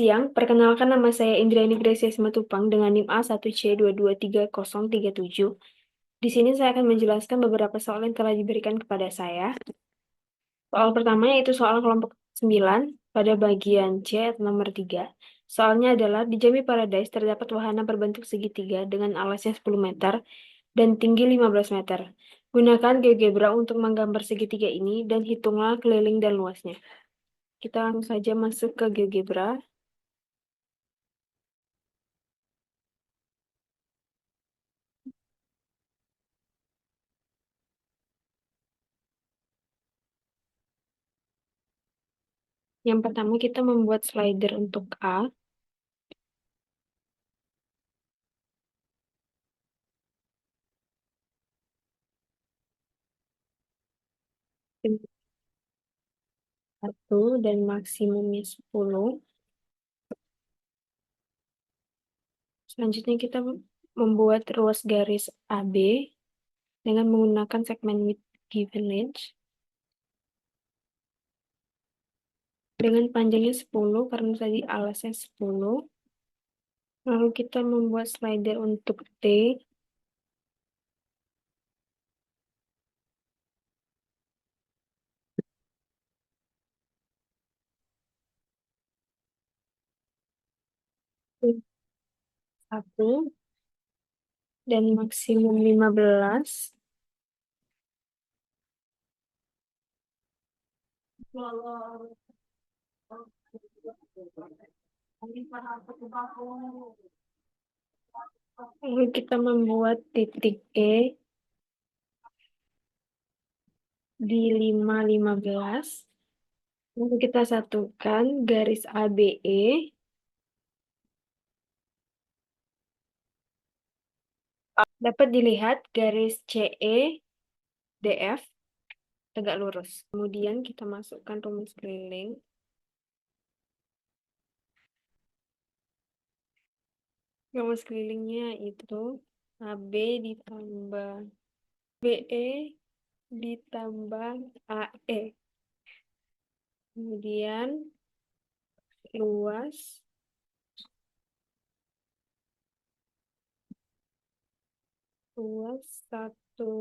siang, perkenalkan nama saya Indrayani Gracia Simatupang dengan NIM A1C223037. Di sini saya akan menjelaskan beberapa soal yang telah diberikan kepada saya. Soal pertama yaitu soal kelompok 9 pada bagian C atau nomor 3. Soalnya adalah di Jambi Paradise terdapat wahana berbentuk segitiga dengan alasnya 10 meter dan tinggi 15 meter. Gunakan GeoGebra untuk menggambar segitiga ini dan hitunglah keliling dan luasnya. Kita langsung saja masuk ke GeoGebra. Yang pertama kita membuat slider untuk A. Satu dan maksimumnya 10. Selanjutnya kita membuat ruas garis AB dengan menggunakan segmen with given edge dengan panjangnya 10 karena tadi alasnya 10. Lalu kita membuat slider untuk T. Satu dan maksimum 15. Lalu kita membuat titik E di 5, 15. Lalu kita satukan garis ABE. Dapat dilihat garis CE DF tegak lurus. Kemudian kita masukkan rumus keliling. Rumus kelilingnya itu AB ditambah BE ditambah AE. Kemudian luas satu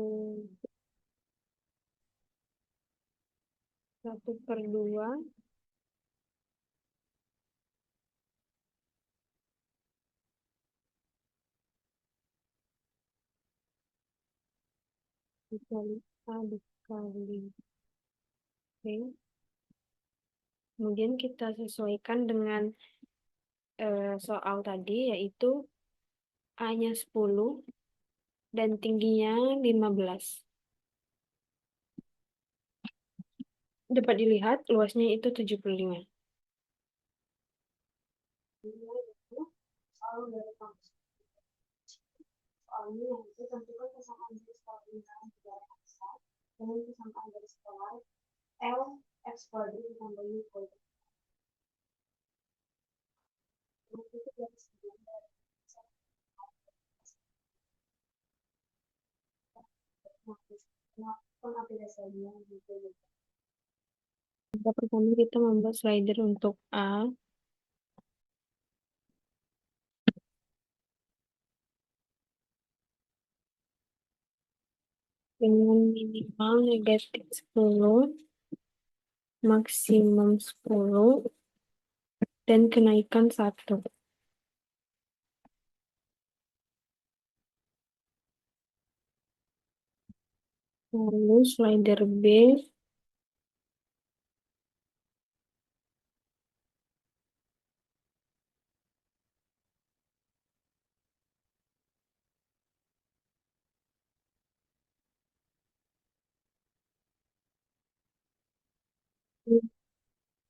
1/2 dikali A dikali B. Kemudian kita sesuaikan dengan soal tadi, yaitu A-nya 10 dan tingginya 15. Dapat dilihat luasnya itu 75. Soalnya itu tentukan kesamaan garis perpindahan secara besar dengan kesamaan garis polar L X kuadrat ditambah Y kuadrat. Itu garis pengaplikasiannya gitu. Pertama kita membuat slider untuk A. Dengan minimal negatif 10, maksimum 10, dan kenaikan 1. Lalu slider B.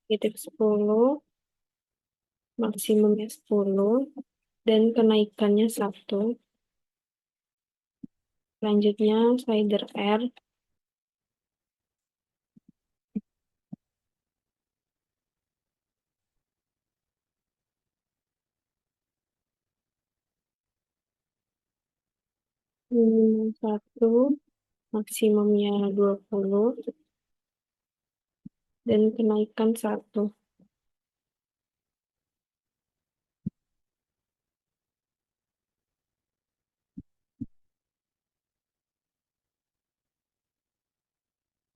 Negatif 10, maksimumnya 10, dan kenaikannya 1. Selanjutnya slider R. Minimum 1, maksimumnya 20, dan kenaikan 1.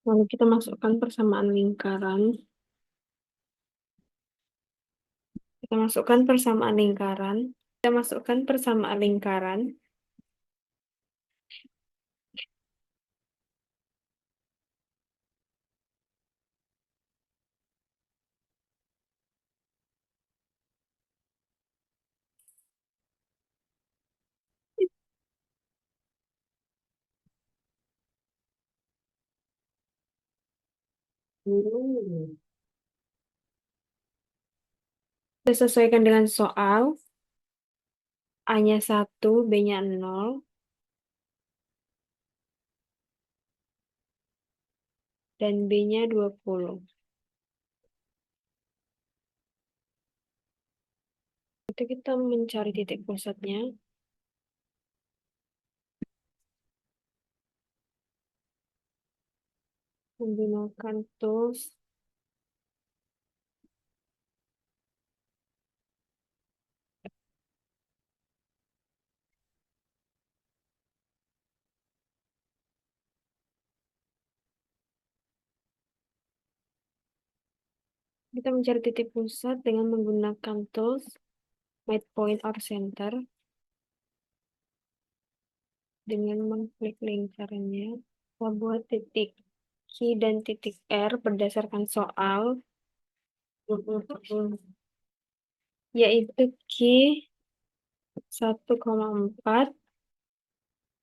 Lalu kita masukkan persamaan lingkaran. Kita masukkan persamaan lingkaran. Kita masukkan persamaan lingkaran. Kita sesuaikan dengan soal. A-nya 1, B-nya 0, dan B-nya 20. Itu kita mencari titik pusatnya. Menggunakan tools. Kita mencari titik pusat dengan menggunakan tools midpoint or center. Dengan mengklik lingkarannya. Kita buat titik Q dan titik R berdasarkan soal. Yaitu Q 1,4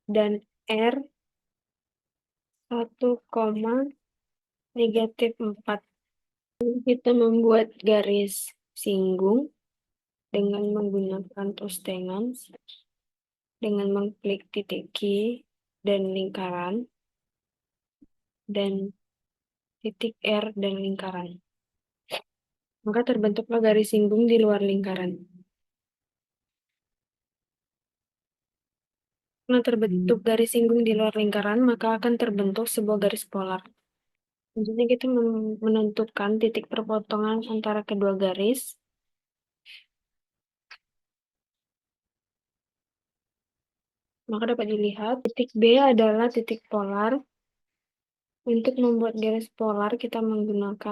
dan R 1,-4. Kita membuat garis singgung dengan menggunakan tools Tangents, dengan mengklik titik Q dan lingkaran, dan titik R dan lingkaran. Maka terbentuklah garis singgung di luar lingkaran. Karena terbentuk garis singgung di luar lingkaran, maka akan terbentuk sebuah garis polar. Selanjutnya kita menentukan titik perpotongan antara kedua garis. Maka dapat dilihat titik B adalah titik polar. Untuk membuat garis polar kita mengklik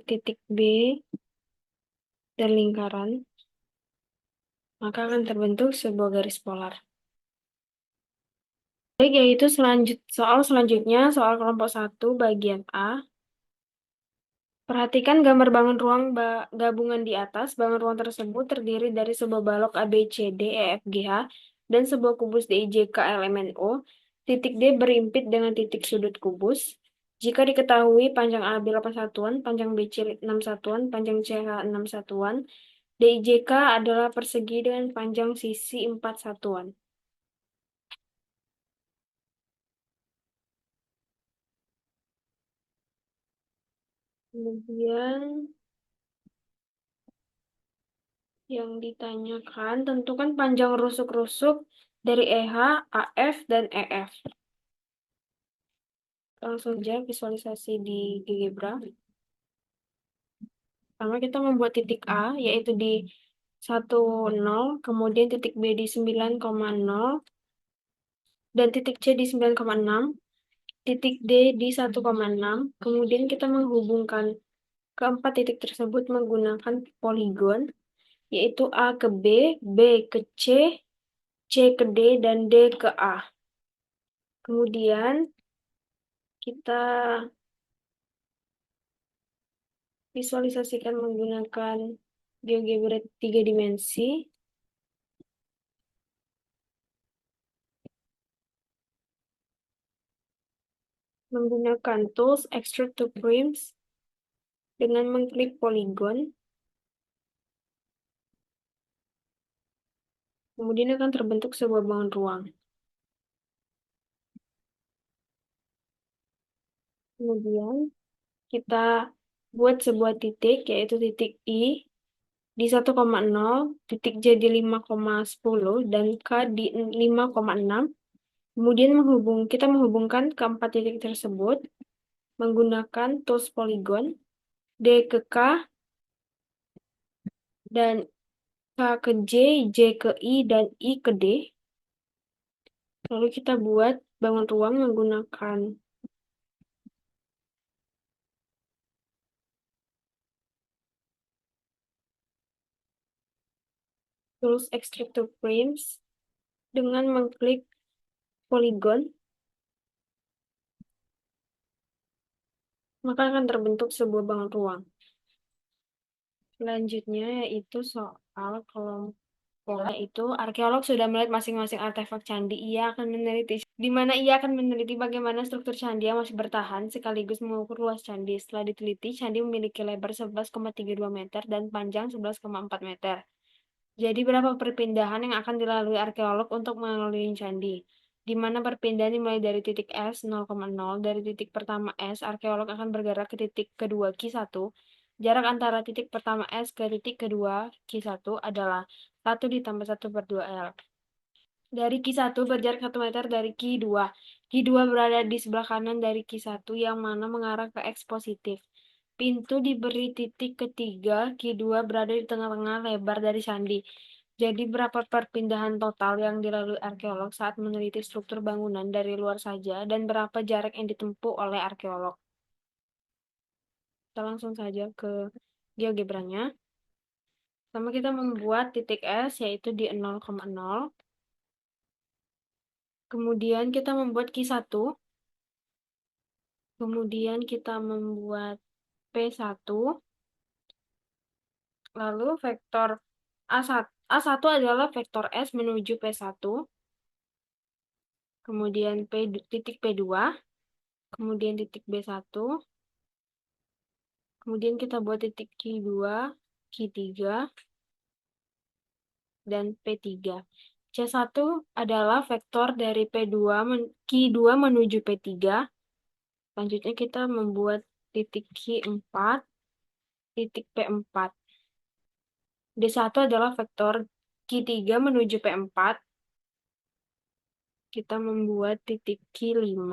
titik B dan lingkaran, maka akan terbentuk sebuah garis polar. Baik, yaitu soal selanjutnya, soal kelompok 1 bagian A. Perhatikan gambar bangun ruang gabungan di atas. Bangun ruang tersebut terdiri dari sebuah balok A, B, C, D, E, F, G, H, dan sebuah kubus D, I, J, K, L, M, N, O. Titik D berimpit dengan titik sudut kubus. Jika diketahui panjang AB 8 satuan, panjang BC 6 satuan, panjang CH 6 satuan, D, I, J, K adalah persegi dengan panjang sisi 4 satuan. Kemudian yang ditanyakan, tentukan panjang rusuk-rusuk dari EH, AF, dan EF. Langsung aja visualisasi di GeoGebra. Pertama kita membuat titik A, yaitu di 10, kemudian titik B di 9,0, dan titik C di 9,6, titik D di 1,6. Kemudian kita menghubungkan keempat titik tersebut menggunakan poligon, yaitu A ke B, B ke C, C ke D, dan D ke A. Kemudian kita visualisasikan menggunakan GeoGebra 3 dimensi. Menggunakan tools Extrude to Frames dengan mengklik poligon. Kemudian akan terbentuk sebuah bangun ruang. Kemudian kita buat sebuah titik, yaitu titik I di 1,0, titik J di 5,10, dan K di 5,6. Kemudian kita menghubungkan keempat titik tersebut menggunakan tools poligon, D ke K, dan K ke J, J ke I, dan I ke D. Lalu kita buat bangun ruang menggunakan tools extract to frames dengan mengklik poligon, maka akan terbentuk sebuah bangun ruang. Selanjutnya yaitu soal kelompok. Itu arkeolog sudah melihat masing-masing artefak candi. Ia akan meneliti di mana ia akan meneliti bagaimana struktur candi yang masih bertahan sekaligus mengukur luas candi. Setelah diteliti, candi memiliki lebar 11,32 meter dan panjang 11,4 meter. Jadi berapa perpindahan yang akan dilalui arkeolog untuk mengelilingi candi? Di mana perpindahan dimulai dari titik S 0,0, dari titik pertama S, arkeolog akan bergerak ke titik kedua Q1. Jarak antara titik pertama S ke titik kedua Q1 adalah 1 ditambah 1 per 2L. Dari Q1 berjarak 1 meter dari Q2. Q2 berada di sebelah kanan dari Q1 yang mana mengarah ke X positif. Pintu diberi titik ketiga, Q2 berada di tengah-tengah lebar dari candi. Jadi berapa perpindahan total yang dilalui arkeolog saat meneliti struktur bangunan dari luar saja dan berapa jarak yang ditempuh oleh arkeolog? Kita langsung saja ke GeoGebranya. Pertama kita membuat titik S yaitu di 0,0. Kemudian kita membuat Q1. Kemudian kita membuat P1. Lalu vektor A1. A1 adalah vektor S menuju P1. Kemudian titik P2. Kemudian titik B1. Kemudian kita buat titik Q2, Q3, dan P3. C1 adalah vektor dari Q2 menuju P3. Selanjutnya kita membuat titik Q4, titik P4. D1 adalah vektor Q3 menuju P4. Kita membuat titik Q5.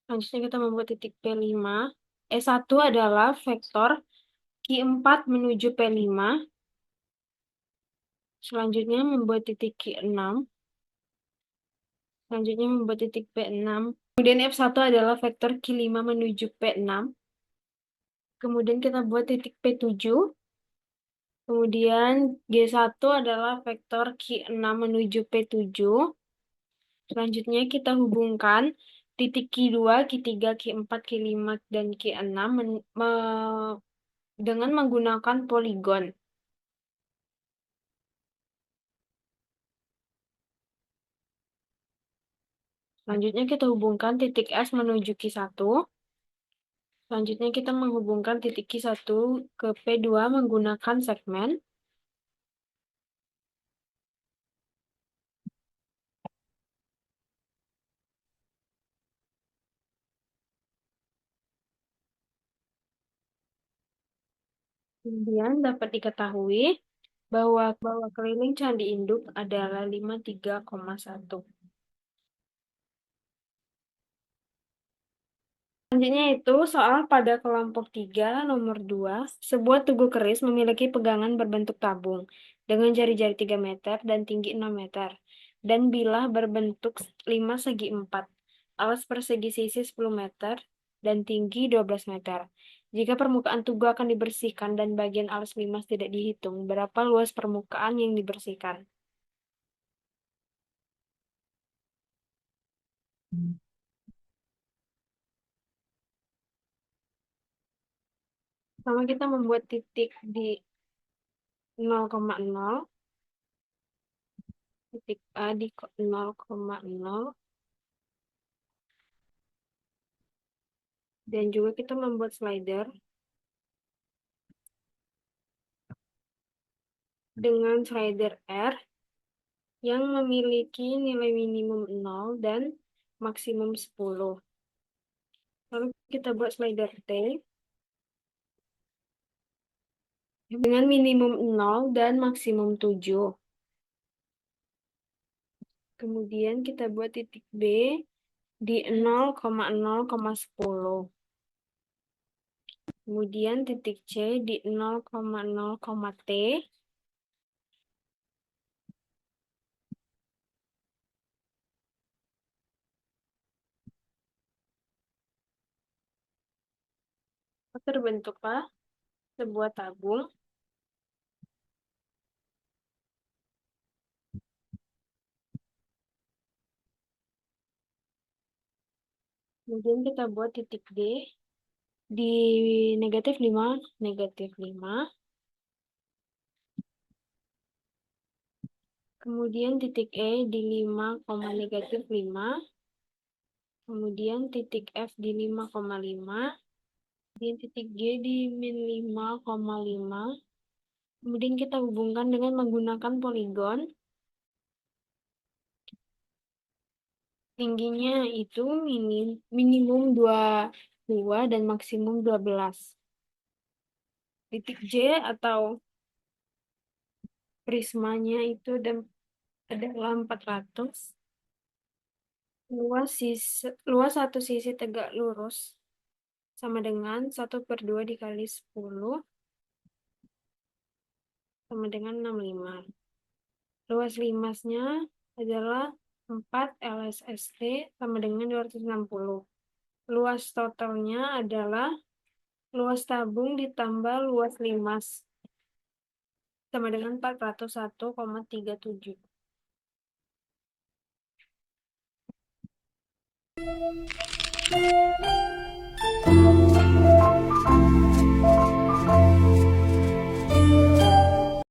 Selanjutnya kita membuat titik P5. E1 adalah vektor Q4 menuju P5. Selanjutnya membuat titik Q6. Selanjutnya membuat titik P6. Kemudian F1 adalah vektor Q5 menuju P6. Kemudian kita buat titik P7. Kemudian G1 adalah vektor Q6 menuju P7. Selanjutnya kita hubungkan titik Q2, Q3, Q4, Q5, dan Q6 dengan menggunakan poligon. Selanjutnya kita hubungkan titik S menuju Q1. Selanjutnya kita menghubungkan titik Q1 ke P2 menggunakan segmen. Kemudian dapat diketahui bahwa keliling Candi Induk adalah 53,1. Selanjutnya itu soal pada kelompok 3 nomor 2. Sebuah tugu keris memiliki pegangan berbentuk tabung dengan jari-jari 3 meter dan tinggi 6 meter dan bilah berbentuk 5 segi 4. Alas persegi sisi 10 meter dan tinggi 12 meter. Jika permukaan tugu akan dibersihkan dan bagian alas limas tidak dihitung, berapa luas permukaan yang dibersihkan? Pertama kita membuat titik di 0,0, titik A di 0,0, dan juga kita membuat slider dengan slider R yang memiliki nilai minimum 0 dan maksimum 10. Lalu kita buat slider T dengan minimum 0 dan maksimum 7. Kemudian kita buat titik B di 0,0,10. Kemudian titik C di 0,0, T. Terbentuklah sebuah tabung Kemudian kita buat titik D di negatif 5, negatif 5. Kemudian titik E di 5, negatif 5. Kemudian titik F di 5,5. Kemudian titik G di min 5,5. Kemudian kita hubungkan dengan menggunakan poligon. Tingginya itu minimum 22 dan maksimum 12. Titik J atau prismanya itu adalah 400. Luas satu sisi tegak lurus sama dengan 1/2 dikali 10 sama dengan 65. Luas limasnya adalah 4 LSST sama dengan 260. Luas totalnya adalah luas tabung ditambah luas limas sama dengan 401,37.